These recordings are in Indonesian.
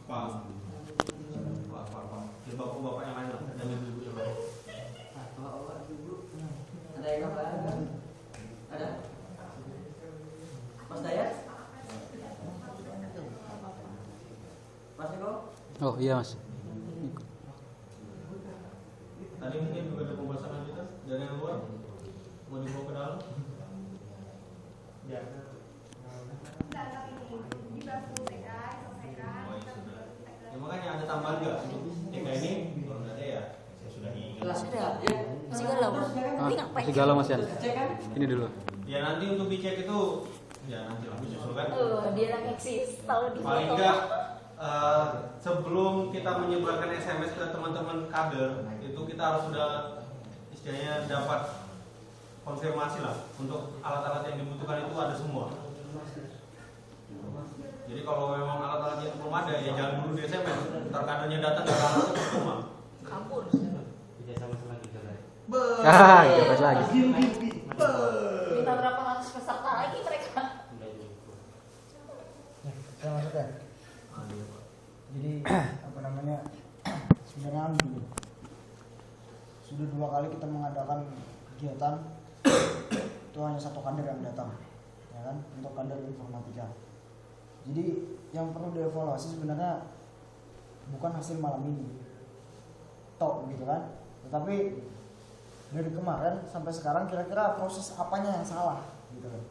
Pak. Jadi bapak yang lain lah, dan ibu yang lain. Bapak ibu, ada yang apa? Ada? Mas Dayat? Mas Eko? Oh iya mas. Tadi mungkin juga ada pembahasan lanjutan dari yang luar, mau dibawa ke dalam? Ya. Ya makanya ada tambahan nggak untuk TK ini? Kalau nggak ada ya saya sudah ingat. Sudah, masih galau. Ini ngapain? Masih galau mas Yan. Ini dulu. Ya nanti untuk dicek itu, ya nanti lah disusul kan. Dia anak eksis, tahu di Paling foto. enggak sebelum kita menyebarkan SMS ke teman-teman kader itu kita harus sudah istilahnya dapat konfirmasi lah untuk alat-alat yang dibutuhkan itu ada semua. Jadi kalau memang alat-alat yang belum ada ya jangan dulu di SMS. Ntar kadernya datang ke alatnya percuma. Kabur. Jabat lagi. Minta berapa ratus peserta lagi mereka? Saya masuk ya. Jadi apa namanya, sebenarnya dulu sudah 2 kali kita mengadakan kegiatan itu hanya 1 kader yang datang, ya kan, untuk kader informatika. Jadi yang perlu dievaluasi sebenarnya bukan hasil malam ini, tok gitu kan, tetapi dari kemarin sampai sekarang kira-kira proses apanya yang salah gitu kan.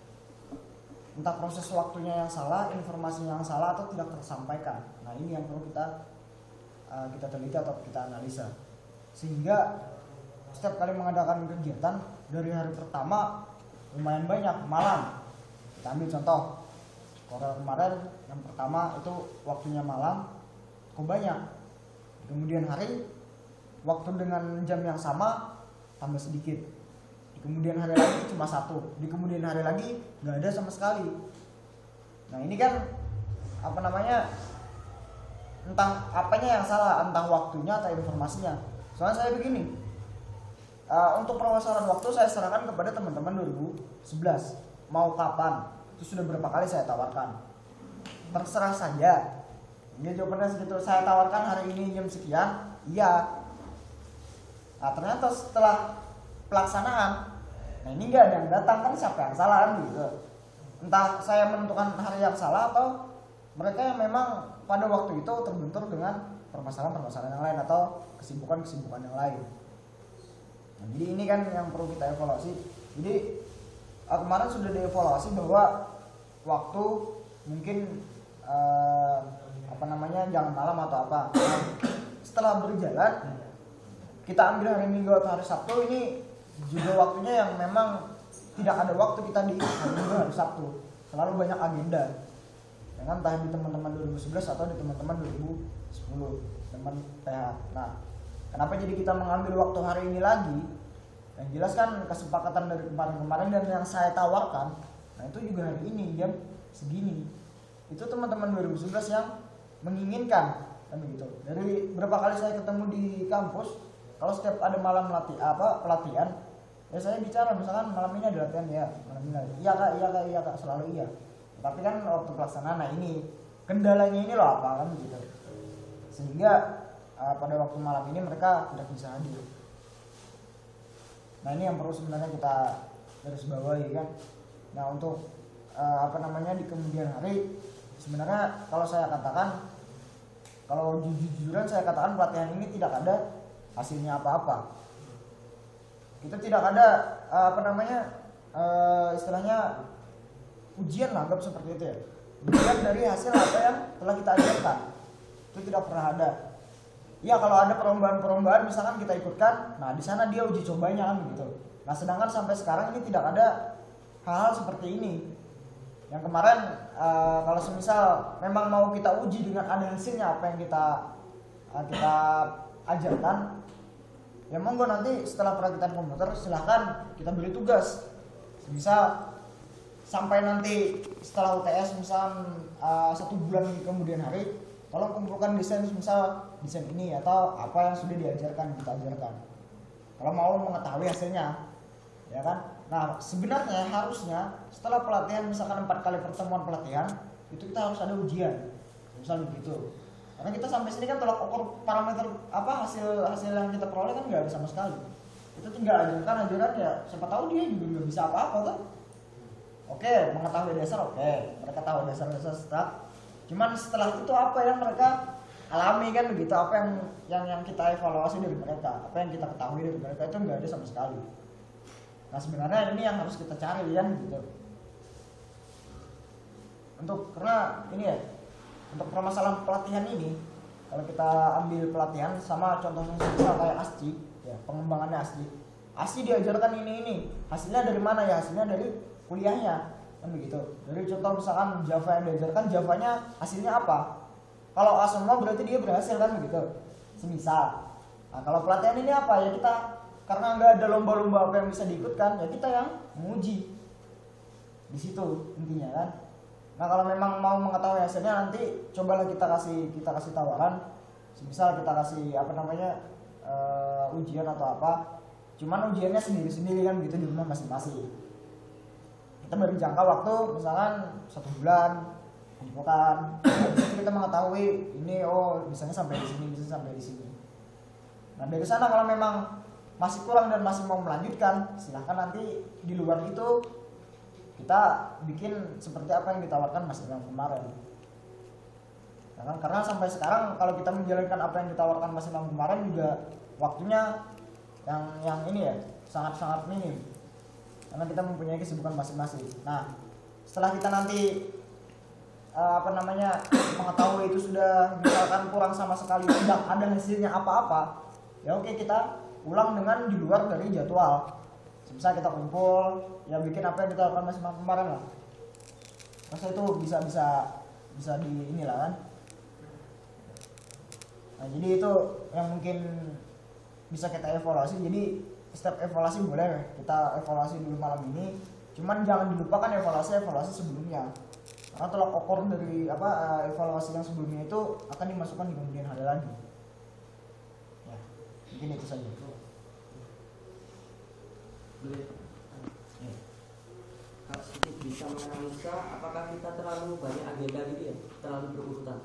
Entah proses waktunya yang salah, informasinya yang salah atau tidak tersampaikan. Nah ini yang perlu kita teliti atau kita analisa. Sehingga setiap kali mengadakan kegiatan dari hari pertama lumayan banyak malam. Kita ambil contoh, Korel kemarin yang pertama itu waktunya malam, kok banyak. Kemudian hari waktu dengan jam yang sama tambah sedikit. Di kemudian hari lagi cuma 1, di kemudian hari lagi nggak ada sama sekali. Nah ini kan apa namanya, entah apanya yang salah, entah waktunya atau informasinya. Soalnya saya begini, untuk permasalahan waktu saya serahkan kepada teman-teman 2011 mau kapan, itu sudah berapa kali saya tawarkan, terserah saja. Ini jawabannya segitu, saya tawarkan hari ini jam sekian, iya. Nah ternyata setelah pelaksanaan, nah ini nggak ada yang datang, kan siapa yang salah kan gitu. Entah saya menentukan hari yang salah atau mereka yang memang pada waktu itu terbentur dengan permasalahan-permasalahan yang lain atau kesibukan-kesibukan yang lain. Nah, jadi ini kan yang perlu kita evaluasi. Jadi kemarin sudah dievaluasi bahwa waktu mungkin apa namanya jangan malam atau apa. Nah, setelah berjalan kita ambil hari Minggu atau hari Sabtu, ini juga waktunya yang memang tidak ada waktu kita di hari Minggu hari Sabtu, selalu banyak agenda, ya kan, entah di teman-teman 2011 atau di teman-teman 2010 teman PH. Nah kenapa jadi kita mengambil waktu hari ini lagi? Yang jelas kan kesepakatan dari kemarin-kemarin dan yang saya tawarkan, nah itu juga hari ini jam segini. Itu teman-teman 2011 yang menginginkan kan begitu. Dari berapa kali saya ketemu di kampus, kalau setiap ada malam pelatihan, ya saya bicara misalkan malam ini ada latihan ya, malam ini iya kak, selalu iya. Tapi kan waktu pelaksanaan, nah ini kendalanya ini loh apa kan gitu. Sehingga pada waktu malam ini mereka tidak bisa hadir. Nah ini yang perlu sebenarnya kita garis bawahi kan. Nah untuk apa namanya di kemudian hari, sebenarnya kalau saya katakan, kalau jujur-jujuran saya katakan pelatihan ini tidak ada hasilnya apa-apa. Kita tidak ada apa namanya istilahnya ujian lah, anggap seperti itu ya. Ujian dari hasil apa yang telah kita ajarkan, itu tidak pernah ada. Ya kalau ada perlombaan-perlombaan misalkan kita ikutkan, nah di sana dia uji cobanya kan begitu. Nah sedangkan sampai sekarang ini tidak ada hal-hal seperti ini. Yang kemarin kalau semisal memang mau kita uji dengan ada hasilnya apa yang kita ajarkan, ya monggo nanti setelah praktikan komputer silahkan kita beri tugas. Misal sampai nanti setelah UTS misal 1 bulan kemudian hari, tolong kumpulkan desain misal desain ini atau apa yang sudah diajarkan kita ajarkan. Kalau mau mengetahui hasilnya, ya kan? Nah sebenarnya harusnya setelah pelatihan misalkan 4 kali pertemuan pelatihan itu kita harus ada ujian, misal begitu. Karena kita sampai sini kan tolak ukur parameter hasil yang kita peroleh kan nggak ada sama sekali. Itu tinggal ajukan ya, siapa tahu dia juga nggak bisa apa-apa kan. Oke, mengetahui dasar, oke, mereka tahu dasar-dasar stat. Cuman setelah itu apa yang mereka alami kan begitu, apa yang kita evaluasi dari mereka, apa yang kita ketahui dari mereka itu nggak ada sama sekali. Nah sebenarnya ini yang harus kita cari kan gitu. Karena ini ya, untuk permasalahan pelatihan ini, kalau kita ambil pelatihan sama contohnya kayak ASCII, ya pengembangannya ASCII diajarkan ini, hasilnya dari mana ya? Hasilnya dari kuliahnya, kan begitu. Dari contoh misalkan Java yang diajarkan, Javanya hasilnya apa? Kalau A semua berarti dia berhasil kan begitu, semisal. Nah kalau pelatihan ini apa ya, kita karena nggak ada lomba-lomba apa yang bisa diikutkan, ya kita yang menguji di situ intinya kan. Nah kalau memang mau mengetahui hasilnya, nanti cobalah kita kasih tawaran, misal kita kasih ujian atau apa. Cuman ujiannya sendiri-sendiri kan gitu di rumah masing-masing. Kita beri jangka waktu misalkan 1 bulan, bukan. Kita mengetahui ini misalnya sampai di sini, bisa sampai di sini. Nah dari sana kalau memang masih kurang dan masih mau melanjutkan, silahkan nanti di luar itu kita bikin seperti apa yang ditawarkan Mas yang kemarin. Karena sampai sekarang kalau kita menjalankan apa yang ditawarkan Mas yang kemarin juga waktunya yang ini ya sangat-sangat minim. Karena kita mempunyai kesibukan masing-masing. Nah, setelah kita nanti mengetahui itu sudah misalkan kurang sama sekali, tidak ada hasilnya apa-apa, ya oke kita ulang dengan di luar dari jadwal. Bisa kita kumpul, ya bikin apa yang kita lakukan masih kemarin lah. Masa itu bisa di inilah kan. Nah jadi itu yang mungkin bisa kita evaluasi. Jadi setiap evaluasi boleh kita evaluasi dulu malam ini. Cuman jangan dilupakan evaluasi sebelumnya. Karena tolak ukur dari evaluasi yang sebelumnya itu akan dimasukkan di kemudian hari lagi. Ya, mungkin itu saja. Kalau sedikit bisa menganalisa apakah kita terlalu banyak agenda gitu ya, terlalu berurutan.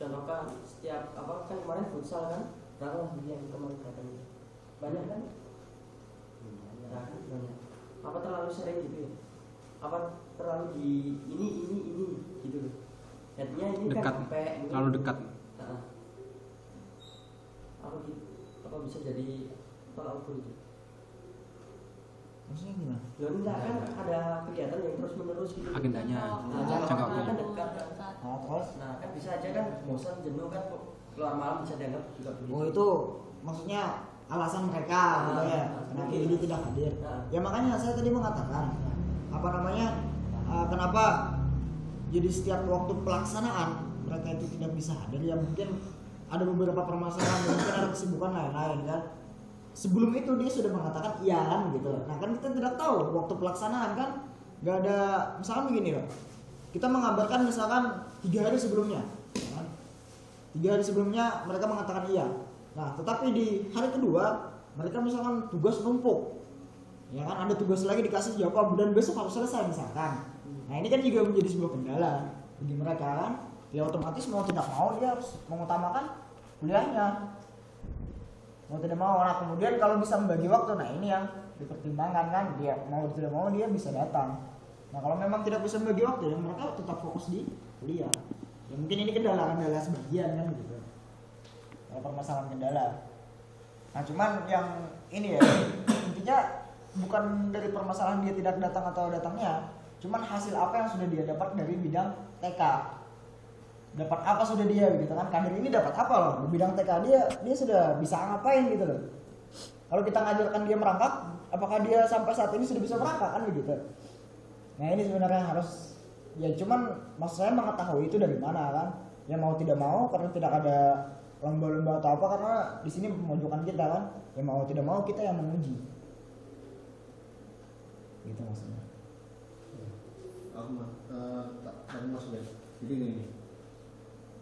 Contohkan setiap kan kemarin futsal kan, berapa yang kemarin katanya banyak kan? Banyak. Apa terlalu sering gitu ya? Apa terlalu di ini gitu? Jadinya ini Dekat, kan sampai terlalu dekat. Apa bisa jadi tolak ukur itu? Maksudnya gimana? Ya enggak kan ada kegiatan yang terus menerus gitu. Agendanya, jangka Kan waktunya. dekat kan. Terus? Nah kan bisa aja kan bosan jenuh kan keluar malam bisa dianggap juga begitu. Itu maksudnya alasan mereka gitu ya. Kenapa ini tidak hadir? Ya makanya saya tadi mengatakan kenapa jadi setiap waktu pelaksanaan mereka itu tidak bisa hadir, ya mungkin ada beberapa permasalahan, mungkin ada kesibukan lain-lain kan. Sebelum itu dia sudah mengatakan iya kan gitu. Nah kan kita tidak tahu waktu pelaksanaan kan, nggak ada. Misalkan begini loh, kita mengabarkan misalkan 3 hari sebelumnya kan? 3 hari sebelumnya mereka mengatakan iya. Nah tetapi di hari kedua mereka misalkan tugas numpuk, ya kan, ada tugas lagi dikasih jawab dan besok harus selesai misalkan. Nah ini kan juga menjadi sebuah kendala bagi mereka kan. Ya otomatis mau tidak mau dia harus mengutamakan kuliahnya, mau tidak mau. Nah kemudian kalau bisa membagi waktu, nah ini yang dipertimbangkan kan, dia mau tidak mau dia bisa datang. Nah kalau memang tidak bisa membagi waktu, ya mereka tetap fokus di kuliah. Ya mungkin ini kendala sebagian kan gitu, permasalahan kendala. Nah cuman yang ini ya intinya bukan dari permasalahan dia tidak datang atau datangnya, cuman hasil apa yang sudah dia dapat dari bidang TK. Dapat apa sudah dia gitu kan, kader ini dapat apa loh di bidang TK, dia sudah bisa ngapain gitu loh. Kalau kita ngajarkan dia merangkak, apakah dia sampai saat ini sudah bisa merangkak kan begitu. Nah ini sebenarnya harus ya, cuman maksud saya mengetahui itu dari mana kan. Ya mau tidak mau karena tidak ada lomba-lomba atau apa, karena di sini pemojokkan kita kan. Ya mau tidak mau kita yang menguji. Gitu maksudnya. Aku tadi maksudnya jadi gini,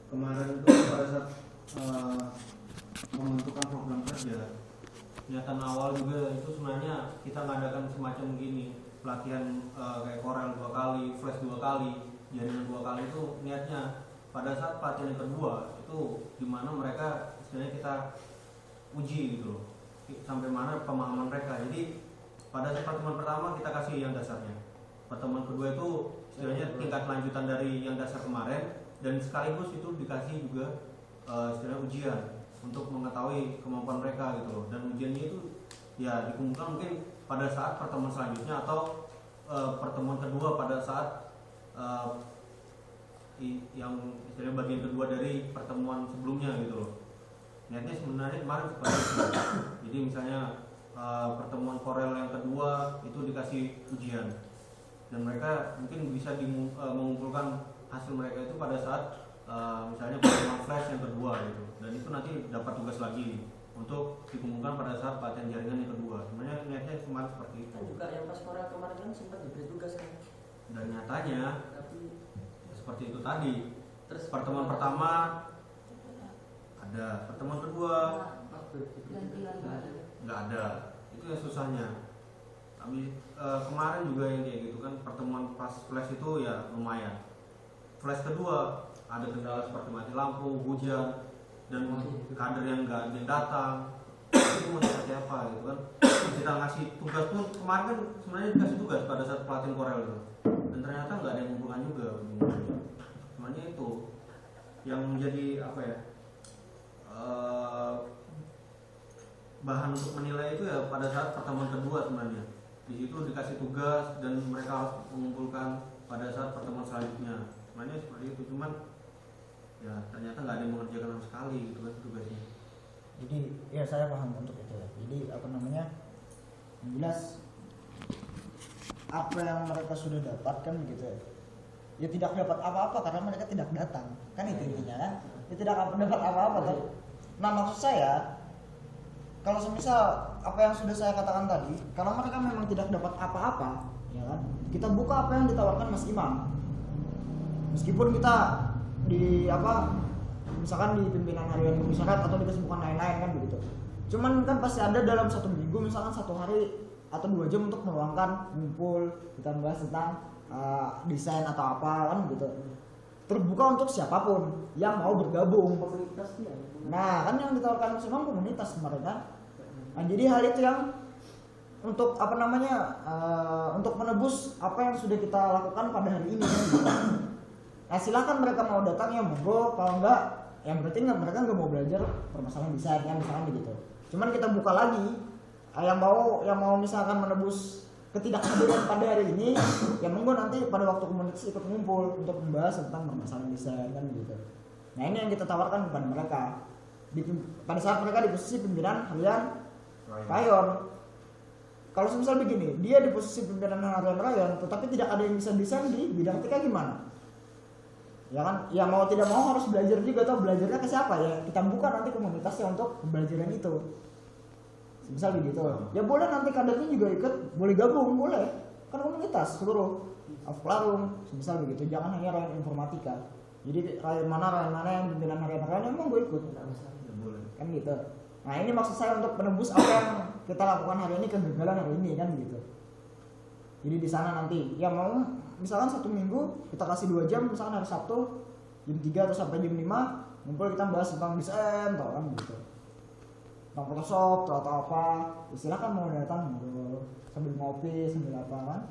kemarin itu pada saat membentukkan program kerja, niatan awal juga itu sebenarnya kita ngadakan semacam gini, pelatihan kayak Corel 2 kali, Flash 2 kali, jaringan 2 kali, itu niatnya pada saat pelatihan yang kedua itu dimana mereka istilahnya kita uji gitu loh, sampai mana pemahaman mereka. Jadi pada pertemuan pertama kita kasih yang dasarnya, pertemuan kedua itu istilahnya tingkat lanjutan dari yang dasar kemarin, dan sekaligus itu dikasih juga istilahnya ujian untuk mengetahui kemampuan mereka gitu loh. Dan ujiannya itu ya dikumpulkan mungkin pada saat pertemuan selanjutnya atau pertemuan kedua pada saat yang istilahnya bagian kedua dari pertemuan sebelumnya gitu loh. Niatnya sebenarnya kemarin seperti itu. Jadi misalnya pertemuan Korel yang kedua itu dikasih ujian, dan mereka mungkin bisa mengumpulkan hasil mereka itu pada saat misalnya pertemuan flash yang kedua gitu, dan itu nanti dapat tugas lagi untuk dikumpulkan pada saat pelatihan jaringan yang kedua. Sebenarnya niatnya kemarin seperti itu. Kan juga yang pas Korea kemarin kan sempat diberi tugas kan. Dan nyatanya Tapi seperti itu tadi. terus Pertemuan pertama ada, pertemuan kedua nggak ada. Itu yang susahnya. Tapi kemarin juga yang kayak gitu kan, pertemuan pas flash itu ya lumayan. Flash kedua ada kendala seperti mati lampu, hujan, dan kader yang nggak ada yang datang. Itu mau seperti apa gitu kan. Kita ngasih tugas pun kemarin kan sebenarnya dikasih tugas pada saat pelatihan Korel itu, dan ternyata nggak ada yang mengumpulkan juga. Sebenarnya itu yang menjadi apa ya, bahan untuk menilai itu ya pada saat pertemuan kedua sebenarnya. Di situ dikasih tugas dan mereka harus mengumpulkan pada saat pertemuan selanjutnya. Sebenarnya seperti itu, cuman ya ternyata nggak ada yang mengerjakan sama sekali gitu kan tugasnya. Jadi ya saya paham untuk itu. Jadi apa namanya, yang jelas apa yang mereka sudah dapatkan begitu ya tidak dapat apa-apa karena mereka tidak datang, kan itu intinya kan, ya tidak dapat apa-apa kan. Nah maksud saya, kalau semisal apa yang sudah saya katakan tadi, kalau mereka memang tidak dapat apa-apa, ya kan, kita buka apa yang ditawarkan Mas Imam. Meskipun kita di apa, misalkan di pimpinan harian masyarakat atau di kesibukan lain-lain kan begitu. Cuman kan pasti ada dalam satu minggu misalkan 1 hari atau 2 jam untuk meluangkan ngumpul, kita bahas tentang desain atau apa kan gitu. Terbuka untuk siapapun yang mau bergabung. komunitas dia. Nah kan yang ditawarkan Mas Imam komunitas kemarin kan. Nah, jadi hal itu yang untuk apa namanya, untuk menebus apa yang sudah kita lakukan pada hari ini kan gitu. Nah silahkan mereka mau datang ya monggo, kalau enggak yang berarti mereka nggak mau belajar permasalahan desain kan misalkan begitu. Cuman kita buka lagi, yang mau misalkan menebus ketidakhadiran pada hari ini, ya monggo nanti pada waktu komunitas ikut ngumpul untuk membahas tentang permasalahan desain kan gitu. Nah ini yang kita tawarkan kepada mereka pada saat mereka di posisi pimpinan harian rayon. Kalau misal begini, dia di posisi pimpinan harian rayon, tetapi tidak ada yang bisa desain di bidang TK gimana? Ya kan, ya mau tidak mau harus belajar juga, atau belajarnya ke siapa ya? Kita buka nanti komunitasnya untuk pembelajaran itu. Misal begitu. Ya boleh nanti kadernya juga ikut, boleh gabung, boleh. Kan komunitas seluruh Aflarung, misal begitu. Jangan hanya rayon informatika. Jadi rayon mana yang pimpinan harian emang gue ikut. Kan gitu. Nah ini maksud saya untuk menembus apa yang kita lakukan hari ini, kegagalan hari ini kan gitu. Jadi di sana nanti ya mau misalkan 1 minggu kita kasih 2 jam, misalkan hari Sabtu jam 3 atau sampai jam 5 ngumpul kita bahas tentang desain atau kan gitu, tentang Photoshop atau apa, silakan mau datang sambil ngopi sambil apa kan.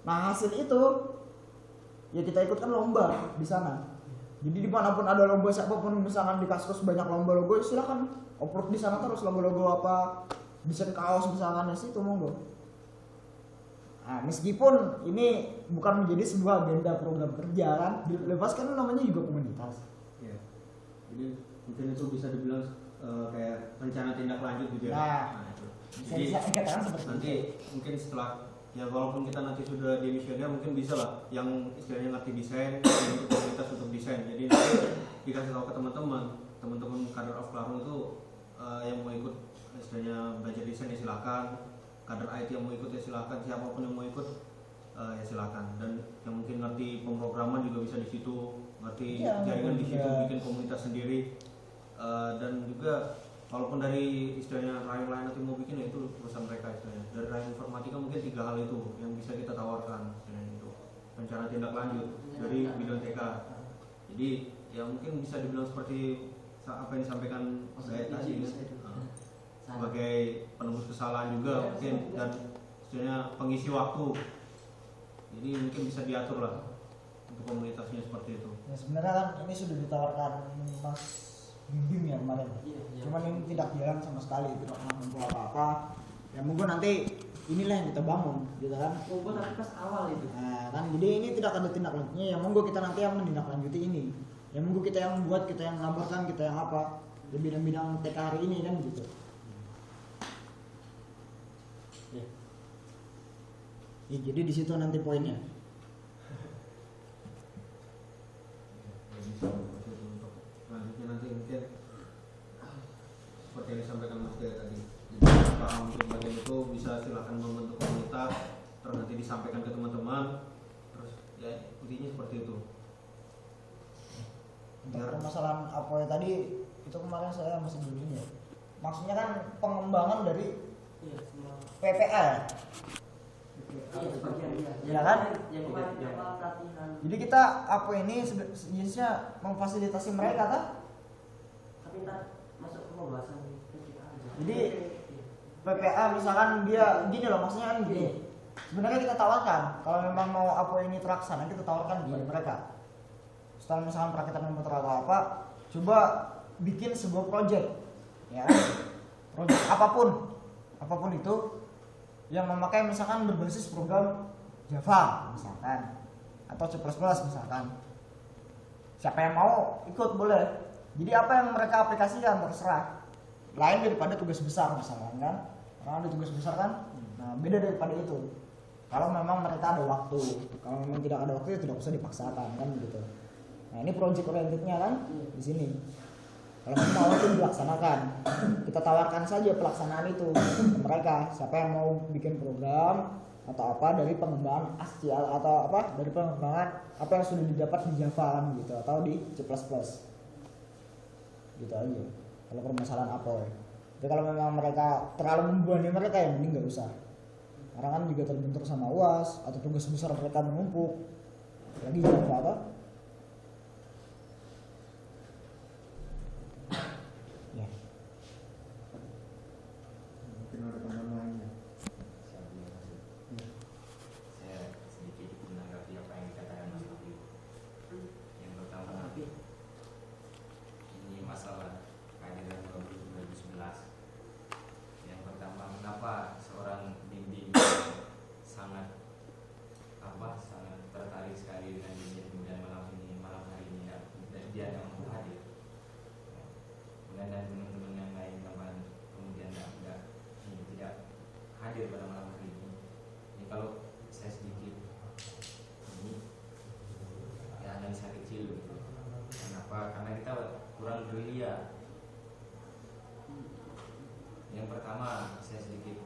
Nah hasil itu ya kita ikutkan lomba di sana. Jadi dimanapun ada lomba, siapapun misalkan di Kaskus banyak lomba logo, silakan upload di sana terus logo-logo apa, desain kaos misalkan di situ monggo. Nah, meskipun ini bukan menjadi sebuah agenda program kerja kan, dilepaskan namanya juga komunitas. Ya. Jadi mungkin itu bisa dibilang kayak rencana tindak lanjut gitu ya. Nah, itu. Jadi dikatakan seperti nanti itu. mungkin setelah ya walaupun kita nanti sudah di misioner, mungkin bisa lah yang istilahnya ngerti desain untuk komunitas untuk desain. Jadi nanti dikasih tahu ke teman-teman kader Aflarung itu yang mau ikut istilahnya belajar desain ya silakan. Kader IT yang mau ikut ya silakan, siapapun yang mau ikut ya silakan. Dan yang mungkin ngerti pemrograman juga bisa di situ, ngerti ya, jaringan di situ, ya. bikin komunitas sendiri. Dan juga walaupun dari istilahnya rayon lain nanti mau bikin ya itu urusan mereka istilahnya. Dari rayon informatika mungkin 3 hal itu yang bisa kita tawarkan istilahnya itu. Rencana tindak lanjut dari bidang TK. Jadi ya mungkin bisa dibilang seperti apa yang disampaikan Mas Dayat tadi ya. Sebagai penembus kesalahan juga mungkin, dan istilahnya pengisi waktu. Jadi mungkin bisa diatur lah untuk komunitasnya seperti itu. Ya sebenarnya kan ini sudah ditawarkan Mas Bimbing ya kemarin. Iya, iya. Cuman ini tidak jalan sama sekali, tidak mampu apa-apa. Ya monggo nanti inilah yang kita bangun, gitu kan? Monggo tapi pas awal itu. Nah, kan jadi ini tidak ada tindak lanjutnya. Ya monggo kita nanti yang menindaklanjuti ini. Ya monggo kita yang membuat, kita yang ngabarkan, kita yang apa di bidang-bidang TK hari ini kan gitu. Ya, jadi di situ nanti poinnya. Untuk selanjutnya nanti mungkin seperti yang disampaikan Mas Dayat tadi. Jadi paham untuk bagian itu bisa silakan membentuk komunitas, terus nanti disampaikan ke teman-teman, terus ya intinya seperti itu. Untuk permasalahan apa ya tadi itu kemarin saya masih belum ini ya. Maksudnya kan pengembangan dari Iya, semua. PPA ya. Iya, sebagian iya. Iya kan? Yang kemarin apa pelatihan. Jadi kita apa ini sejenisnya memfasilitasi mereka kan? Tapi ntar masuk ke pembahasan PPA aja. Jadi PPA misalkan dia gini loh, maksudnya kan gini. Sebenarnya kita tawarkan kalau memang mau apa ini terlaksana, kita tawarkan kepada mereka. Setelah misalkan perakitan komputer atau apa, coba bikin sebuah project, ya, project apapun itu yang memakai misalkan berbasis program Java misalkan atau C++ misalkan. Siapa yang mau ikut boleh. Jadi apa yang mereka aplikasikan terserah. Lain daripada tugas besar misalkan kan. Karena ada tugas besar kan. Nah, beda daripada itu. Kalau memang mereka ada waktu. Kalau memang tidak ada waktu ya tidak usah dipaksakan kan gitu. Nah, ini project orientednya kan di sini. Kalau mau itu dilaksanakan, kita tawarkan saja pelaksanaan itu ke mereka. Siapa yang mau bikin program atau apa dari pengembangan ASCII atau apa dari pengembangan apa yang sudah didapat di Java kan gitu atau di C++. Gitu aja. Kalau permasalahan apa ya. Tapi kalau memang mereka terlalu membebani mereka ya mending nggak usah. Karena kan juga terbentur sama UAS atau tugas besar mereka menumpuk. Lagi Java apa? Ya. Mungkin ada tambahan lainnya. Saya sedikit menanggapi apa yang dikatakan Mas Wahyu. Yang pertama, ini masalah kehadiran 2011. Yang pertama, kenapa seorang bimbing sangat sangat tertarik sekali dengan bimbing kemudian malam hari ini ya, dan dia yang mampu hadir. Kemudian dan teman-teman yang lain kemudian tidak hadir pada malam hari ini. Ini kalau saya sedikit ini ya analisa kecil gitu. Kenapa? Karena kita kurang gerilya. Yang pertama saya sedikit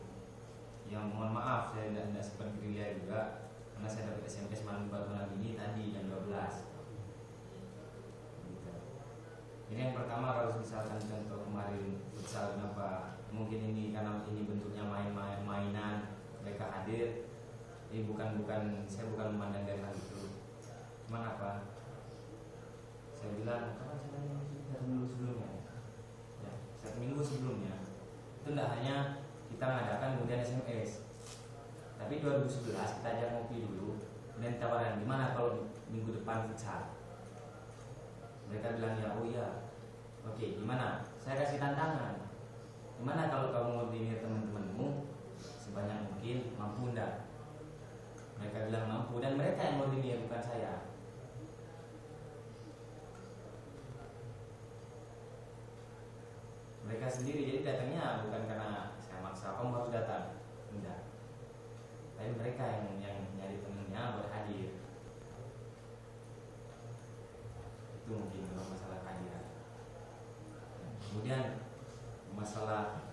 yang mohon maaf saya tidak sempat gerilya juga karena saya dapat SMS malam ini tadi jam 12 gitu. Ini yang pertama kalau misalkan contoh kemarin futsal kenapa mungkin ini karena ini bentuknya mainan mereka hadir. Ini saya bukan memandang dari hal itu. Cuman apa? Saya bilang kapan saya minggu sebelumnya. Ya, 1 minggu sebelumnya. Itu tidak hanya kita mengadakan kemudian SMS. Tapi 2011 kita ajak ngopi dulu dan tawaran gimana kalau minggu depan futsal. Mereka bilang ya, oh iya. Oke, gimana? Saya kasih tantangan. Gimana kalau kamu ngordinir teman-temanmu sebanyak mungkin, mampu enggak? Mereka bilang mampu dan mereka yang ngordinir bukan saya. Mereka sendiri jadi datangnya bukan karena saya maksa kamu harus datang, enggak. Tapi mereka yang nyari temennya buat hadir. Itu mungkin kalau masalah kehadiran. Kemudian masalah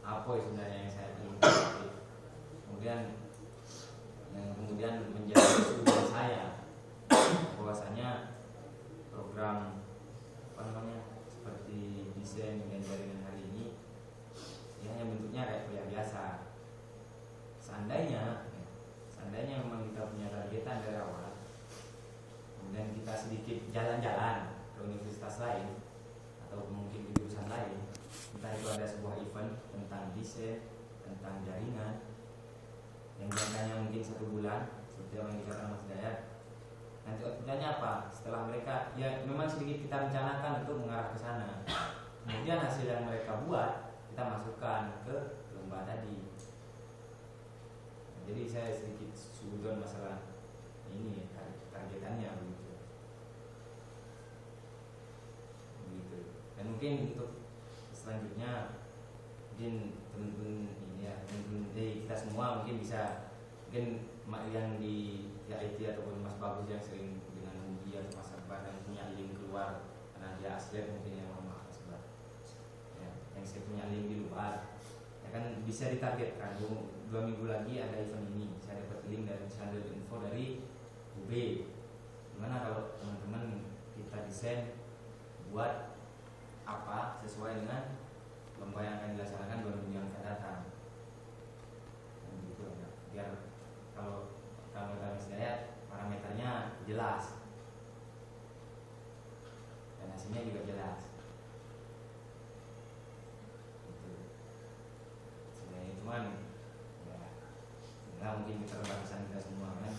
apa sebenarnya yang saya belum ngerti. Kemudian yang kemudian menjadi isu saya bahwasanya program apa namanya seperti desain dan jaringan hari ini ya yang bentuknya kayak kuliah biasa. Seandainya memang kita punya targetan dari awal, kemudian kita sedikit jalan-jalan ke universitas lain atau mungkin di jurusan lain, entah itu ada sebuah event tentang desain, tentang jaringan yang jangkanya mungkin 1 bulan seperti yang dikatakan Mas Dayat. Nanti outputnya apa? Setelah mereka, ya memang sedikit kita rencanakan untuk mengarah ke sana. Kemudian hasil yang mereka buat kita masukkan ke lomba tadi. Nah, jadi saya sedikit sudon masalah ini targetannya begitu. Dan mungkin untuk selanjutnya mungkin teman-teman ini ya, teman-teman kita semua mungkin bisa, mungkin yang di IT ataupun Mas Bagus yang sering dengan Mugi atau Mas Akbar yang punya link keluar karena dia asli mungkin yang maaf Mas Akbar ya, yang saya punya link di luar ya kan bisa ditargetkan 2 minggu lagi ada event ini, saya dapat link dari channel info dari UB. Gimana kalau teman-teman kita desain buat apa sesuai dengan lomba yang akan dilaksanakan 2 minggu yang akan datang. Dan gitu ya. Biar kalau dalam saya parameternya jelas dan hasilnya juga jelas. Gitu. Sebenarnya cuman ya mungkin keterbatasan kita semua kan.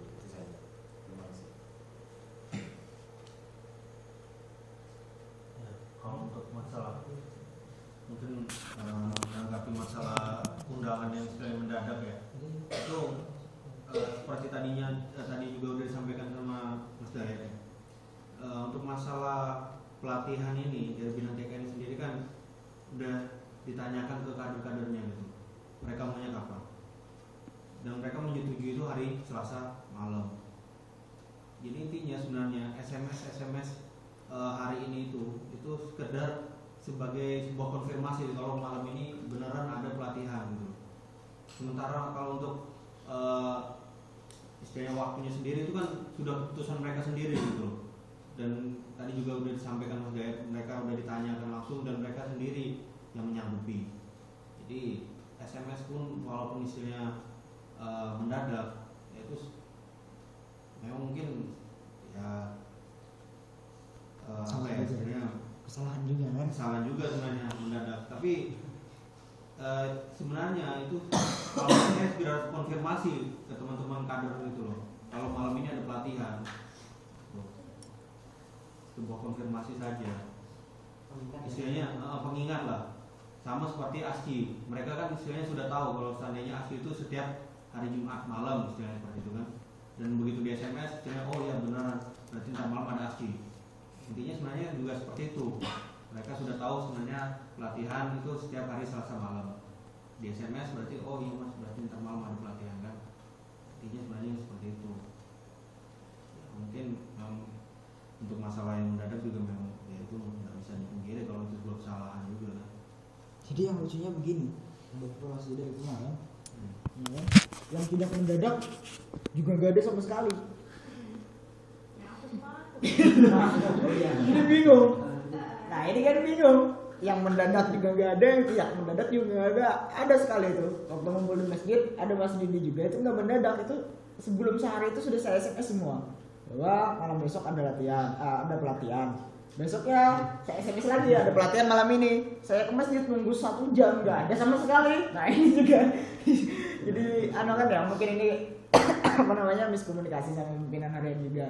Itu saja. Terima kasih. Kalau untuk masalah mungkin menanggapi masalah undangan yang sekali mendadak ya, itu seperti tadi juga udah disampaikan sama Mas Dayat ya. Untuk masalah pelatihan ini dari bidang TKN sendiri kan udah ditanyakan ke kader-kadernya gitu, mereka maunya kapan, dan mereka menyetujui itu hari Selasa malam. Jadi intinya sebenarnya SMS hari ini itu sekedar sebagai sebuah konfirmasi kalau malam ini beneran ada pelatihan gitu. Sementara kalau untuk istilahnya waktunya sendiri itu kan sudah keputusan mereka sendiri gitu. Dan tadi juga udah disampaikan Mas Dayat, mereka udah ditanyakan langsung dan mereka sendiri yang menyanggupi. Jadi SMS pun walaupun istilahnya mendadak, ya itu memang mungkin ya apa ya istilahnya kesalahan juga kan? Kesalahan juga sebenarnya mendadak. Tapi sebenarnya itu kalau saya harus konfirmasi ke teman-teman kader itu loh. Kalau malam ini ada pelatihan, sebuah konfirmasi saja. Istilahnya pengingat lah. Sama seperti ASCI, mereka kan istilahnya sudah tahu kalau seandainya ASCI itu setiap hari Jumat malam istilahnya seperti itu kan. Dan begitu di SMS, istilahnya oh ya benar, berarti ntar malam ada ASCI. Intinya sebenarnya juga seperti itu. Mereka sudah tahu sebenarnya pelatihan itu setiap hari Selasa malam. Di SMS berarti oh iya mas, berarti ntar malam ada pelatihan kan. Intinya sebenarnya seperti itu. Ya, mungkin untuk masalah yang mendadak juga memang ya itu nggak bisa dipungkiri kalau itu sebuah kesalahan juga kan. Jadi yang lucunya begini, evaluasi dari kemarin, ya, yang tidak mendadak juga nggak ada sama sekali. Ini bingung. Nah ini kan bingung. Yang mendadak juga nggak ada, yang tidak mendadak juga nggak ada sekali itu. Waktu ngumpul di masjid, ada Mas Didi juga itu nggak mendadak, itu sebelum sehari itu sudah saya SMS semua bahwa malam besok ada latihan, ada pelatihan. Besoknya saya SMS lagi ada pelatihan malam ini. Saya ke masjid nunggu 1 jam nggak ada sama sekali. Nah ini juga. Jadi kan ya mungkin ini apa namanya miskomunikasi sama pimpinan harian juga.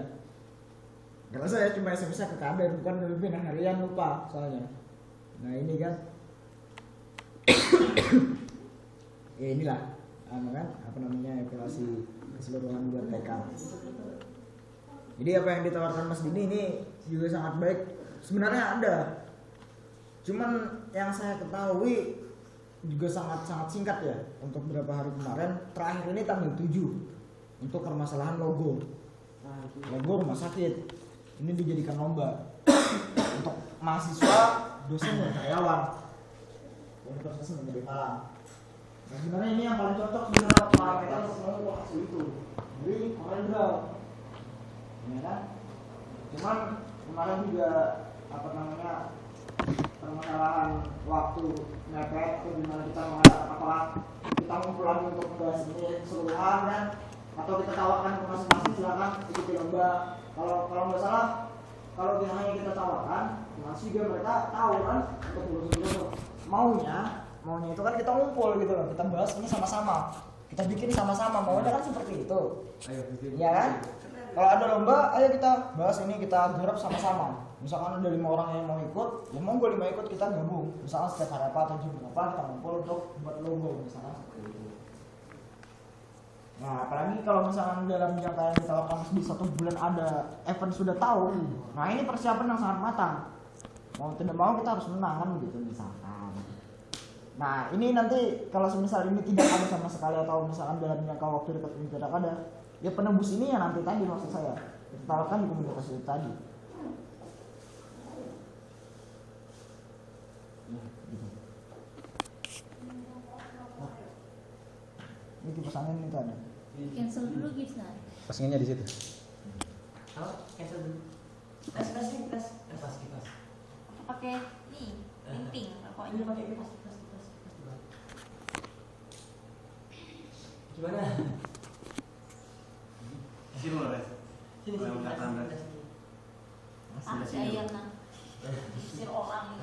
Kalau saya cuma SMS ke kader bukan ke pimpinan harian, lupa soalnya. Nah ini kan ya inilah kan apa namanya evaluasi keseluruhan buat TK. Jadi apa yang ditawarkan Mas Dini ini juga sangat baik. Sebenarnya ada. Cuman yang saya ketahui juga sangat singkat ya untuk beberapa hari kemarin. Terakhir ini tanggal 7 untuk permasalahan logo. Logo rumah sakit. Ini dijadikan lomba untuk mahasiswa, dosen dan karyawan. Universitas Negeri Malang. Nah sebenarnya ini yang paling cocok sebenarnya parameter untuk ngomong hasil itu. Jadi Corel ya kan? Cuman kemarin juga apa namanya permasalahan waktu mepet atau gimana kita mengatakan apakah kita ngumpul lagi untuk membahas ini keseluruhan kan? Atau kita tawarkan ke masing-masing silakan ikuti lomba kalau nggak salah kalau hanya kita tawarkan masih juga mereka tahu kan untuk ngurus maunya itu kan kita ngumpul gitu loh, kita bahas ini sama-sama, kita bikin sama-sama, maunya kan seperti itu. Iya kan? Kalau ada lomba, ayo kita bahas ini, kita garap sama-sama. Misalkan ada 5 orang yang mau ikut, ya monggo 5 ikut, kita gabung. Misalkan setiap hari apa atau jam berapa kita ngumpul untuk buat logo misalkan seperti itu. Nah, apalagi kalau misalkan dalam jangka yang kita lakukan di 1 bulan ada event sudah tahu, nah ini persiapan yang sangat matang. Mau tidak mau kita harus menang kan begitu misalkan. Nah ini nanti kalau misal ini tidak ada sama sekali atau misalkan dalam jangka waktu dekat ini tidak ada, ya penebus ini ya nanti tadi maksud saya kita tawarkan di komunitas itu tadi. Ini kipas angin itu ada. Cancel dulu bisa. Pasangannya di situ. Apa? Cancel dulu. Tes. Pakai nih, pink Ini rokoknya. pakai kipas. Gimana? Sini loh, Res. Sini Kalau yang kata Anda. Ah, saya nah. Sir orang.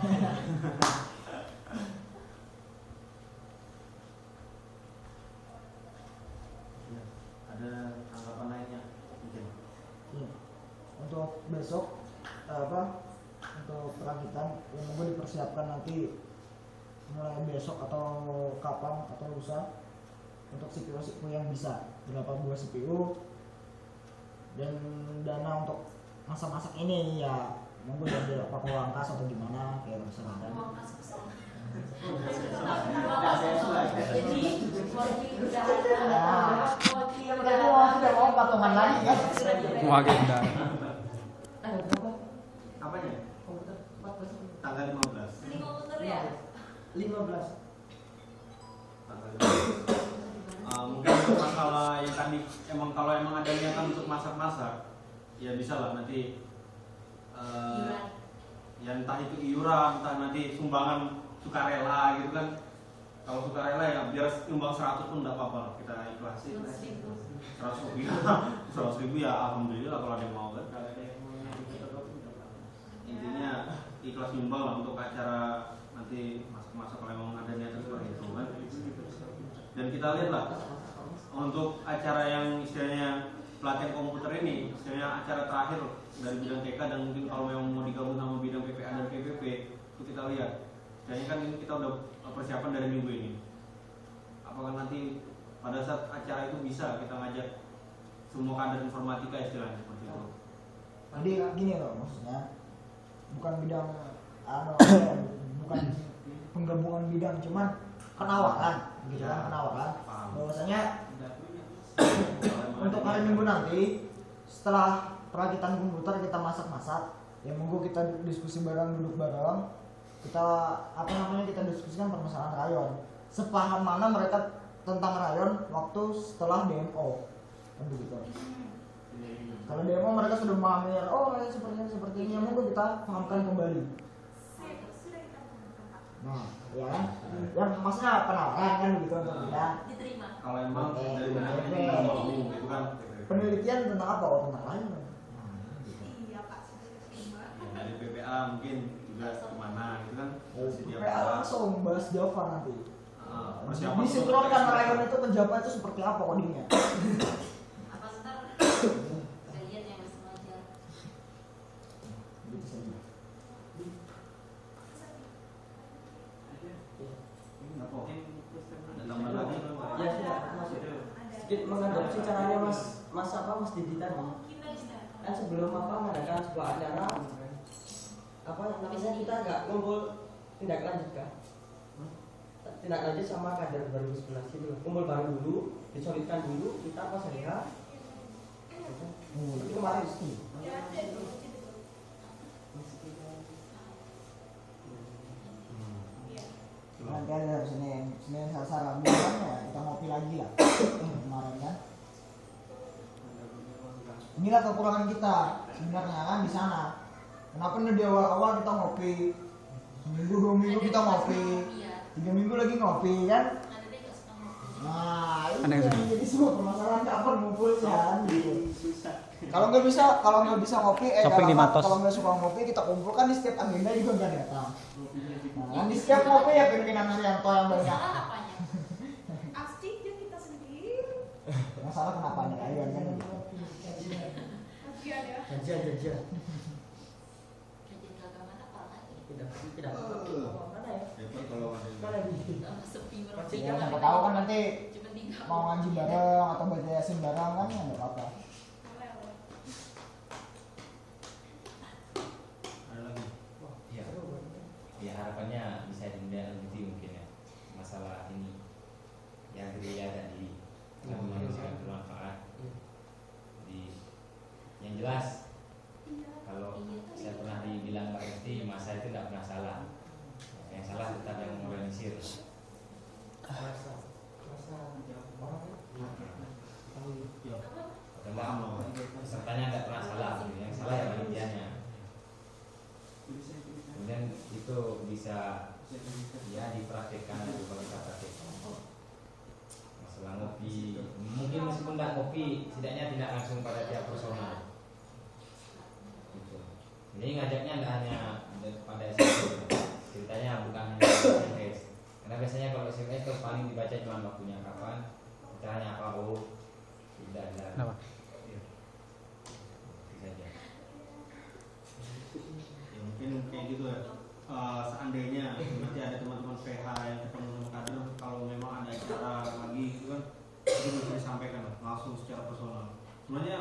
Ada tanggapan lainnya mungkin. Iya. Untuk besok untuk perakitan yang mau dipersiapkan nanti mulai besok atau kapan atau lusa untuk CPU yang bisa berapa buah CPU dan dana untuk masak-masak ini ya monggo diambil apa Wangkas atau gimana kayak terserah kan. Jadi, udah Berarti mau tidak mau patungan lagi kan? Mau agenda. Ada berapa? Apanya? Komputer 14. Tanggal 15. beli komputer ya? 15. Tanggal 15. Mungkin untuk masalah yang tadi kalau emang ada niatan untuk masak-masak, ya bisa lah nanti. Iuran. Ya entah itu iuran, entah nanti sumbangan sukarela gitu kan. Kalau sukarela ya biar nyumbang 100 pun enggak apa-apa, kita ikhlasin. 100 ribu ya alhamdulillah kalau ada yang mau kan. Intinya ikhlas nyumbang lah untuk acara nanti masak-masak kalau emang ada niatan seperti itu kan. Dan kita lihat lah untuk acara yang istilahnya pelatihan komputer ini, istilahnya acara terakhir dari bidang TK dan mungkin kalau memang mau digabung sama bidang PPA dan PPP itu kita lihat. Kayaknya kan ini kita udah persiapan dari minggu ini. Apakah nanti pada saat acara itu bisa kita ngajak semua kader informatika istilahnya seperti itu. Jadi gini loh maksudnya bukan bidang bukan penggabungan bidang cuman penawaran gitu kan penawaran bahwasanya untuk hari Minggu nanti setelah perakitan komputer kita masak-masak ya monggo kita diskusi bareng duduk bareng kita kita diskusikan permasalahan rayon sepaham mana mereka tentang rayon waktu setelah DMO kan begitu. Kalau demo mereka sudah memahami, oh seperti ini, monggo kita pahamkan kembali. Nah, ya kan? Yang maksudnya penawaran kan begitu untuk kita. Diterima. Kalau emang dari PPP. itu kan Penelitian tentang apa? Oh, tentang lain. Iya Pak, sudah diterima. ya, dari PPA mungkin juga kemana gitu kan. PPA langsung bahas Java nanti. Persiapan Disinkronkan rayon itu ke Java itu seperti apa codingnya? Apa ntar kalian yang masih ngajar? Gitu saja. Ada tambah lagi? Ya sudah, sedikit mengadopsi caranya Mas Didi tadi. Kan sebelum mengadakan sebuah acara namanya kita nggak ngumpul tindak lanjut kan? Tindak lanjut sama kader 2011 itu kumpul bareng dulu, disolidkan dulu, kita pas hari H. Itu kemarin sih. Nanti ada Senin Selasa Rabu kan ya kita ngopi lagi lah kemarin kan. Inilah kekurangan kita sebenarnya kan di sana. Kenapa nih di awal-awal kita ngopi, seminggu 2 minggu kita ngopi, 3 minggu lagi ngopi kan? Nah Ada ini yang yang jadi semua permasalahan kapan ngumpulnya kan gitu. Susah. Kalau nggak bisa ngopi, Shopping di Matos. kalau nggak suka ngopi kita kumpulkan di setiap agenda juga nggak datang. Nah, di setiap ngopi ya pimpinan Haryanto yang banyak. Masalah apanya? Aslinya kita sendiri. Masalah kenapa ada kalian kan? Kasihan ya. Jajan. Jadi keagamaan apa lagi? Tidak mana ya? Hebat kalau ada. Mana di? Tambah sepi Pasti Ya, kan siapa tahu kan nanti Cuma tinggal. mau ngaji bareng atau baca yasin bareng kan ya nggak apa-apa. Ada lagi. Ya, ya harapannya bisa ditindaklanjuti mungkin ya masalah ini yang gereja tadi yang manusia bermanfaat di yang jelas kalau saya pernah dibilang Pak Resti masa itu tidak pernah salah, yang salah tetap yang mengorganisir. Tentang pesertanya tidak pernah salah, yang salah ya panitianya. Kemudian itu bisa ya dipraktekkan atau kalau kita praktekkan masalah ngopi, mungkin meskipun tidak ngopi setidaknya tidak langsung pada tiap personal gitu. Ini ngajaknya tidak hanya pada SMS, ceritanya bukan hanya SMS, karena biasanya kalau SMS itu paling dibaca cuma waktunya kapan, caranya apa, tidak ada. Kenapa? Itu saja. Ya mungkin kayak gitu ya. Seandainya nanti ada teman-teman PH yang ketemu sama kader, kalau memang ada acara lagi gitu kan, itu bisa disampaikan langsung secara personal. Sebenarnya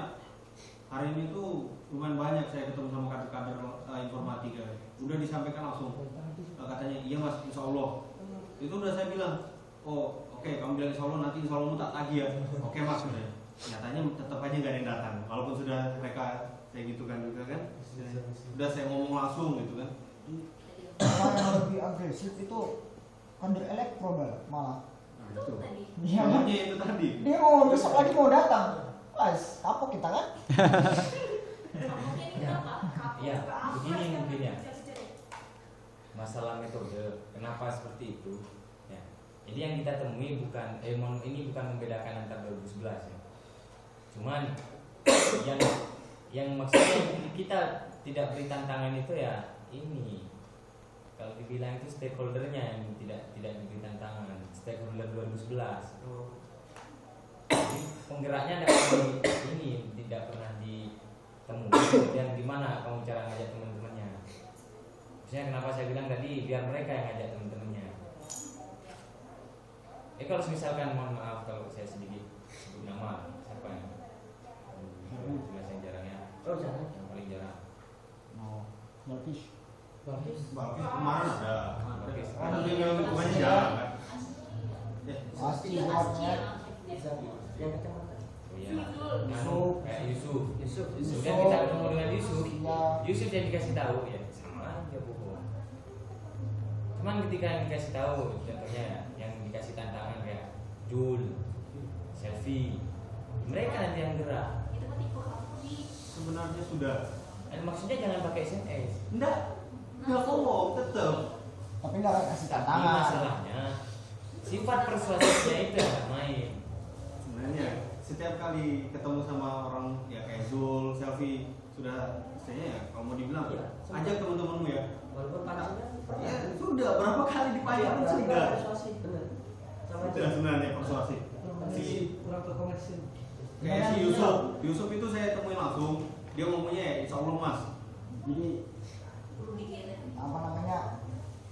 hari ini tuh lumayan banyak saya ketemu sama kader-kader informatika, udah disampaikan langsung. Katanya iya mas, insya Allah. Itu udah saya bilang, oh oke, kamu bilang insya Allah, nanti insya Allah tak tagih ya. Oke mas, udah. Nyatanya tetap aja nggak ada yang datang, walaupun sudah mereka kayak gitu kan juga kan. Udah saya ngomong langsung gitu kan. Orang yang lebih agresif itu kader elektro malah. Nah, itu. Tadi. Iya, Namanya itu tadi. dia mau besok lagi mau datang. Pas kapok kita kan? Mungkin ini apa? Ya, begini mungkin ya. Masalah metode, kenapa seperti itu? Ya. Jadi yang kita temui bukan ini bukan membedakan antara 2011 ya. Cuman yang maksudnya kita tidak beri tantangan itu ya ini. Kalau dibilang itu stakeholdernya yang tidak diberi tantangan, stakeholder 2011. Jadi penggeraknya tidak pernah ditemui. Dan gimana kamu cara ngajak teman-temannya? Maksudnya kenapa saya bilang tadi biar mereka yang ngajak teman-temannya. Kalau misalkan mohon maaf kalau saya sedikit sebut nama siapa yang jelas yang jarangnya, Oh jangan. yang paling jarang. No, Balkis. Balkis kemarin ada. Balkis. Tapi memang bukannya jarang kan. Pasti Dia buatnya. Yang kecamatan. Oh iya, Yusuf. kayak Yusuf. Yusuf. Kemudian kita ketemu dengan Yusuf. Iya. Yusuf yang dikasih tahu ya sama aja bohong. Cuman ketika yang dikasih tahu, contohnya ya, yang dikasih tantangan kayak Jul, Selfie, mereka nanti yang gerak. Itu kan tipe kamu di. Sebenarnya sudah. Maksudnya jangan pakai SMS. Enggak. Enggak ngomong tetap. Tapi nggak akan kasih Tapi tantangan. masalahnya sifat persuasifnya itu yang nggak main. Sebenarnya setiap kali ketemu sama orang ya kayak Zul, Selfie, sudah istilahnya ya kalau mau dibilang Iya, ajak teman-temanmu ya. Walaupun pancingnya Ya sudah berapa kali dipayarin sudah. Persuasi benar. Sama Sudah sebenarnya persuasif. kurang terkomersil. Kayak si Yusuf itu saya temuin langsung. Dia ngomongnya ya insya Allah mas. Jadi Perlu digelet. apa namanya,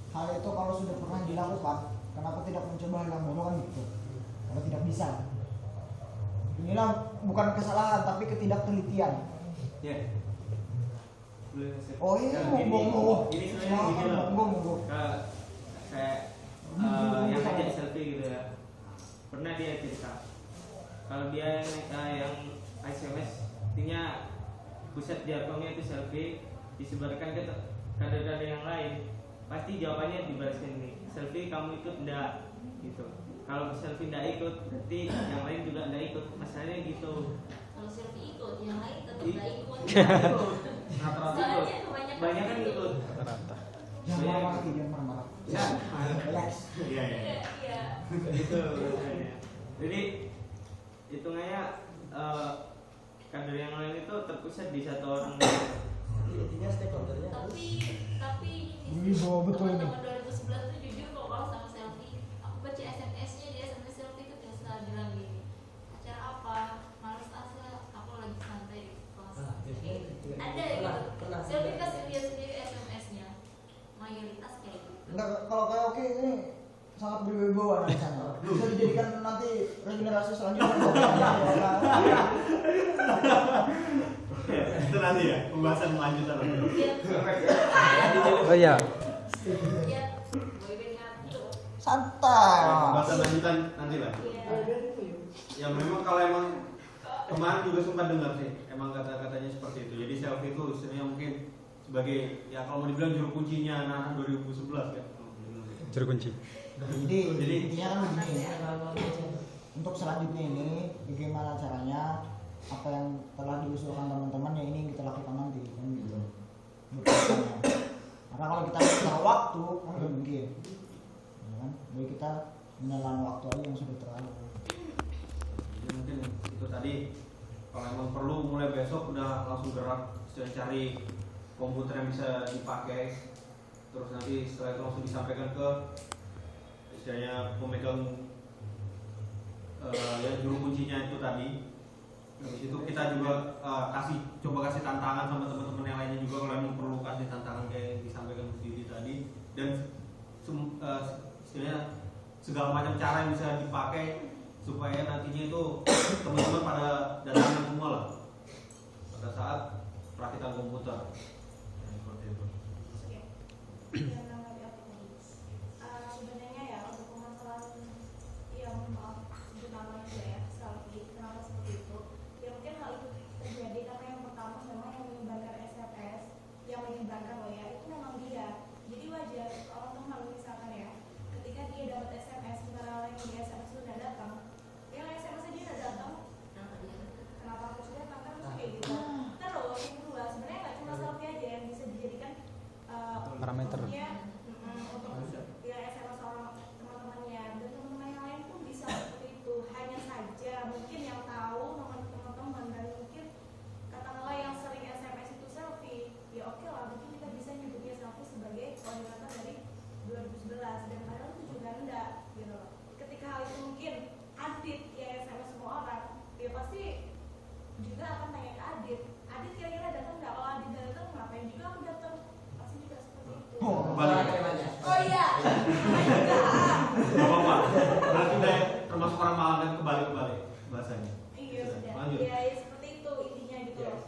hal itu kalau sudah pernah dilakukan, kenapa tidak mencoba hal yang baru kan gitu? Kalau tidak bisa, inilah bukan kesalahan tapi ketidaktelitian. Ya. Oh iya, monggo. Ini sebenarnya begini loh. Monggo. Kayak yang ngajak selfie gitu ya, pernah dia cerita kalau dia yang SMS artinya pusat jargonnya itu selfie disebarkan ke kader-kader yang lain, pasti jawabannya dibalaskan nih, selfie kamu ikut enggak gitu. Kalau selfie enggak ikut berarti yang lain juga enggak ikut, masalahnya gitu. Kalau selfie ikut, yang lain tetap Iya. nggak ikut. Rata-rata Soalnya ikut, kebanyakan kebanyakan ikut. Rata-rata. Jangan marah, jangan marah. Ya, Relax. Iya ya. Iya, iya. gitu. Jadi hitungannya kader yang lain itu terpusat di satu orang. Intinya stakeholdernya harus Tapi Wih, bawa betul ini. teman-teman 2011 tuh jujur kok kalau sama selfie. Aku baca SMS-nya dia SMS selfie itu biasa bilang gini. Acara apa? Males asa, aku lagi santai di kelas. Ada ya gitu. Selfie kasih lihat sendiri SMS-nya. Mayoritas kayak gitu. Enggak, kalau kayak oke ini sangat berwibawa di sana. Bisa dijadikan nanti regenerasi selanjutnya. Itu nanti ya pembahasan lanjutan. Oh iya. Ya, boyband ngatur. Santai. Pembahasan lanjutan nanti lah. Iya. Ya memang kalau emang kemarin juga sempat dengar sih, emang kata-katanya seperti itu. Jadi selfie itu istilahnya mungkin sebagai ya kalau mau dibilang juru kuncinya anak-anak 2011 kan. Juru kunci. Jadi intinya kan begini. Untuk selanjutnya ini bagaimana caranya apa yang telah diusulkan teman-teman ya ini yang kita lakukan nanti kan gitu. Berikutnya. Karena kalau kita taruh waktu kan nggak mungkin, ya kan? Jadi kita menelan waktu aja yang sudah terlalu. Jadi mungkin itu tadi kalau emang perlu mulai besok udah langsung gerak cari komputer yang bisa dipakai, terus nanti setelah itu langsung disampaikan ke istilahnya pemegang ya juru kuncinya itu tadi. Habis itu kita juga coba kasih tantangan sama teman-teman yang lainnya juga kalau emang perlu kasih tantangan kayak yang disampaikan Bu Didi tadi, dan istilahnya segala macam cara yang bisa dipakai supaya nantinya itu teman-teman pada datang semua lah pada saat perakitan komputer. Seperti itu. Dan namanya sebenarnya ya untuk permasalahan yang sebut namanya ya selfie, kenapa seperti itu? Ya mungkin hal itu terjadi karena yang pertama memang yang menyebarkan SMS, yang menyebarkan loh ya itu memang dia. Jadi wajar orang teman misalkan ya, ketika dia dapat SMS sementara yang di SMS itu udah datang, yang SMS dia udah datang, kenapa harus datang kan mesti kayak gitu. Terus yang kedua sebenarnya nggak cuma selfie aja yang bisa dijadikan Parameter. ya, untuk ya SMS orang teman-temannya dan teman-teman yang lain pun bisa seperti itu. Hanya saja mungkin yang tahu teman-teman dan mungkin katakanlah yang sering SMS itu selfie, ya oke lah mungkin kita bisa nyebutnya selfie sebagai koordinator dari 2011 dan padahal itu juga enggak gitu loh. Ketika hal itu mungkin Adit yang SMS semua orang, ya pasti juga akan tanya ke Adit, Adit kira-kira datang nggak? Kalau Adit datang ngapain juga aku datang? Pasti juga seperti itu. Oh iya. Gak apa-apa. Berarti udah termasuk orang malam dan kebalik-kebalik bahasanya. Iya sudah. Lanjut. Ya, ya seperti itu intinya gitu loh.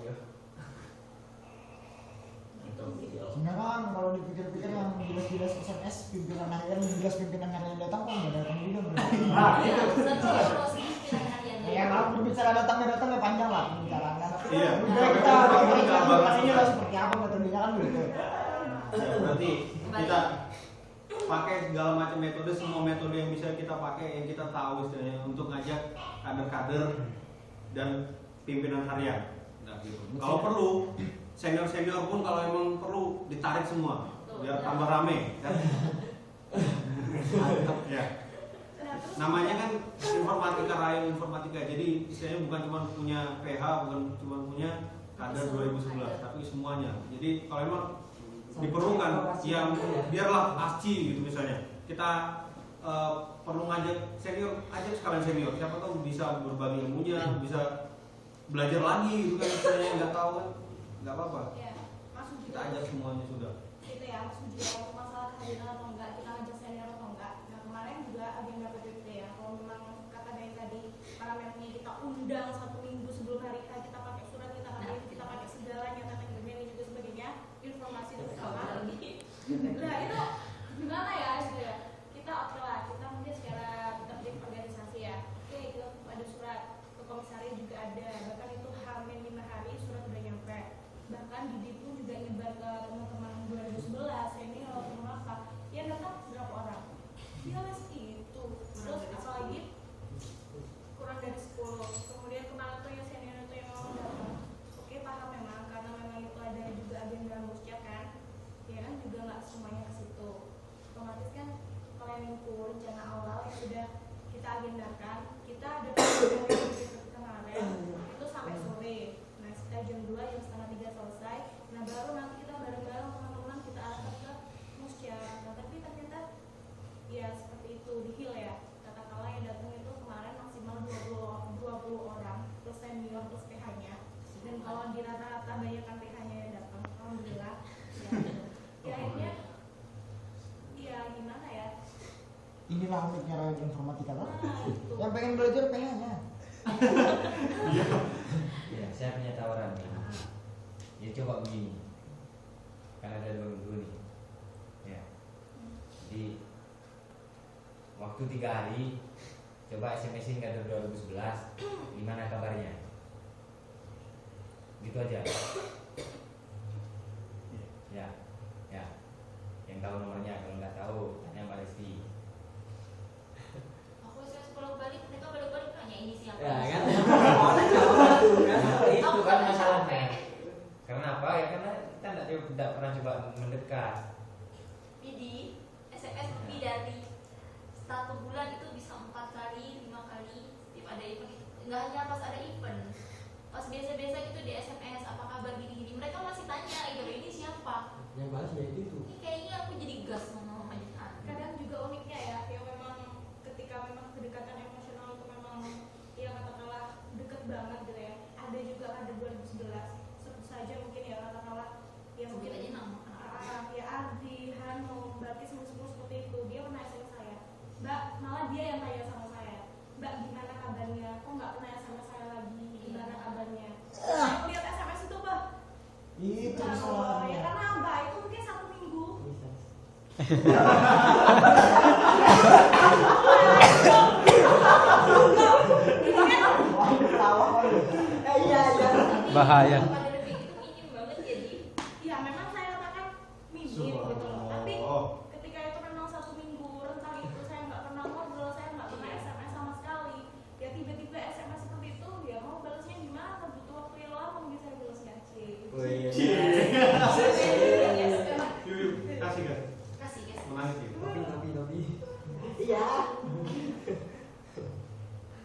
Sebenarnya kan kalau dipikir-pikir yang jelas-jelas SMS pimpinan harian, jelas pimpinan harian datang kok nggak datang juga berarti. Iya, satu evaluasi pimpinan harian. Ya kalau berbicara datangnya ya panjang lah pembicaraan kan. Iya. Udah kita ini lah seperti apa metodenya kan gitu. Ya, berarti kita pakai segala macam metode, semua metode yang bisa kita pakai, yang kita tahu istilahnya untuk ngajak kader-kader dan pimpinan harian. Nah, gitu. Kalau perlu senior-senior pun kalau emang perlu ditarik semua biar tambah rame kan. Ya. Namanya kan informatika, rayon informatika. Jadi istilahnya bukan cuma punya PH, bukan cuma punya kader 2011, tapi semuanya. Jadi kalau emang diperlukan yang biarlah ASCI gitu misalnya, kita perlu ngajak senior, ajak sekalian senior, siapa tahu bisa berbagi ilmunya, bisa belajar lagi gitu kan, misalnya nggak tahu kan nggak apa-apa, Ya, maksud kita juga ajak semuanya sudah. itu ya, maksud juga untuk masalah kehadiran atau enggak, kita ngajak senior atau enggak. Nah kemarin juga agenda PPP ya, kalau memang kata dari tadi parameternya kita undang 1 minggu sebelum hari H, kita pakai surat, kita pakai segalanya, tata kerja dan juga sebagainya, informasi dan segala. Nah itu gimana ya gitu ya? Kita oke lah, kita mungkin secara tertib organisasi ya. Oke, kita ada surat ke komisaris juga ada, bahkan itu H-5 hari surat udah nyampe. Bahkan Didi pun juga nyebar ke teman-teman 2011 ini kalau teman apa yang datang berapa orang? Ya les itu. Terus apalagi kurang dari 10. Kemudian kemarin tuh yang senior itu yang mau datang. Oke paham memang karena memang itu ada juga agenda musya kan. Ya kan juga nggak semuanya ke situ. Otomatis kan planningku rencana awal yang sudah kita agendakan, kita ada kemarin itu sampai sore. ketika jam 2, jam setengah 3 selesai. Nah baru nanti kita bareng-bareng teman-teman kita arahkan ke musya. Nah tapi ternyata ya seperti itu di Hill ya. Katakanlah yang datang itu kemarin maksimal 20 orang plus senior plus PH-nya. Dan kalau di rata-rata banyakkan PH-nya yang datang, alhamdulillah. Ya akhirnya ya gimana ya? Inilah uniknya rakyat informatika kan? Nah, itu. Yang pengen belajar PH-nya. Ya, saya punya tawaran nih. Ya coba begini, kan ada dua minggu nih. Ya, jadi waktu 3 hari, coba SMS-in kader 2011, gimana kabarnya? Gitu aja. Ya, ya. Yang tahu nomornya, kalau nggak tahu tanya Mbak Resti. Aku SMS bolak-balik, mereka balik-balik nanya ini siapa? Ya kan? Aku Itu kan nggak masalahnya. capek. Karena apa ya? Karena kita tidak pernah coba mendekat. Jadi SMS lebih dari 1 bulan itu bisa 4 kali, 5 kali setiap ada event. Nggak hanya pas ada event, pas biasa-biasa gitu di SMS apa kabar gini-gini, mereka masih tanya gitu, ini siapa? Yang balas ya itu. Ini kayaknya aku jadi gas sama Majikan. Kadang juga uniknya ya, yang memang ketika memang kedekatan emosional itu memang ya katakanlah deket banget gitu ya. Ada juga ada 2011 sebut saja mungkin ya katakanlah ya Sebut mungkin aja nama. ya Ardi, Hanum, Mbak Kis seperti itu. Dia pernah SMS saya, Mbak, malah dia yang tanya sama saya, Mbak gimana kabarnya? Kok nggak pernah SMS saya lagi? Gimana kabarnya? Saya lihat SMS itu Mbak. Itu Ya kesalahannya. karena Mbak itu mungkin 1 minggu. Iya. Bahaya. Pada detik itu minim banget jadi. Ya memang saya katakan minim gitu loh. Tapi ketika itu memang 1 minggu rentang itu saya nggak pernah ngobrol, saya nggak pernah SMS sama sekali. Ya tiba-tiba SMS seperti itu, ya mau balasnya gimana? Butuh waktu yang lama mungkin saya balasnya C. Kasih guys, Kasih guys. menangis gitu. Tapi. Iya.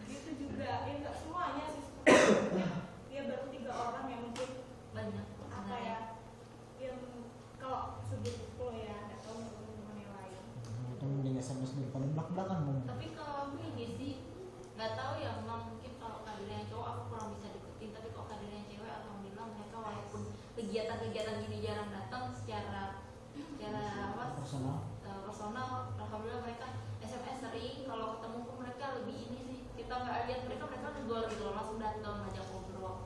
Gitu juga, ya nggak semuanya sih. Seperti ya baru 3 orang yang mungkin Banyak. apa ya, yang kalau sudut flow ya, nggak tahu teman-teman yang lain. Itu mending SMS daripada belak-belakan dong. Tapi kalau aku ini sih nggak tahu ya, memang mungkin kalau kadernya yang cowok aku kurang bisa deketin, tapi kalau kadernya yang cewek alhamdulillah mereka walaupun kegiatan-kegiatan gini jarang datang secara apa personal, alhamdulillah mereka SMS sering, kalau ketemu pun mereka lebih ini sih, kita nggak lihat mereka negor gitu loh, langsung datang ngajak ngobrol,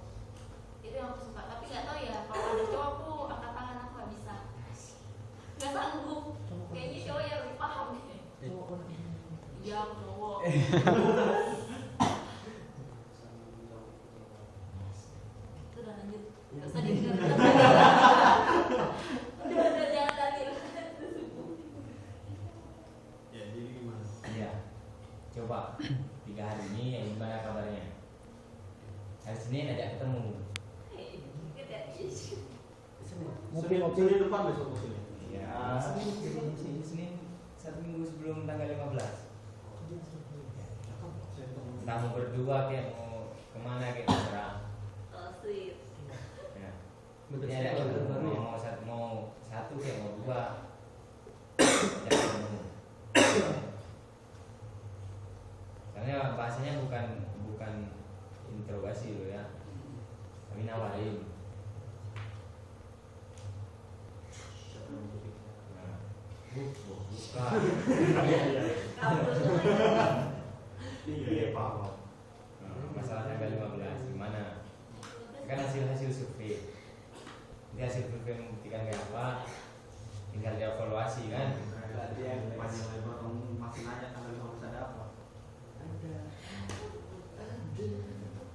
itu yang aku suka. Tapi nggak tahu ya kalau ada cowok aku angkat tangan, aku nggak bisa, nggak sanggup, kayaknya cowok yang lebih paham deh. Iya cowok. Itu udah lanjut. Gak usah didengar. Udah jangan dalil. Ya jadi gimana? Iya. Coba 3 hari ini ya gimana kabarnya? Hari Senin ajak ketemu. Senin depan besok kesini. Ya, Senin 1 minggu sebelum tanggal 15. Entah mau berdua kayak mau kemana kayak terserah. Oh sweet. Ya. Betul Ini sih, ada kalau ketemu, baru ya. mau satu kayak mau 2. Ajak ketemu. Karena bahasanya bukan interogasi loh ya, tapi nawarin. Nah, bukan. Iya Pak. Nah, masalah tanggal 15 gimana? Kan hasil survei. Nanti hasil survei membuktikan kayak apa? Tinggal dievaluasi kan.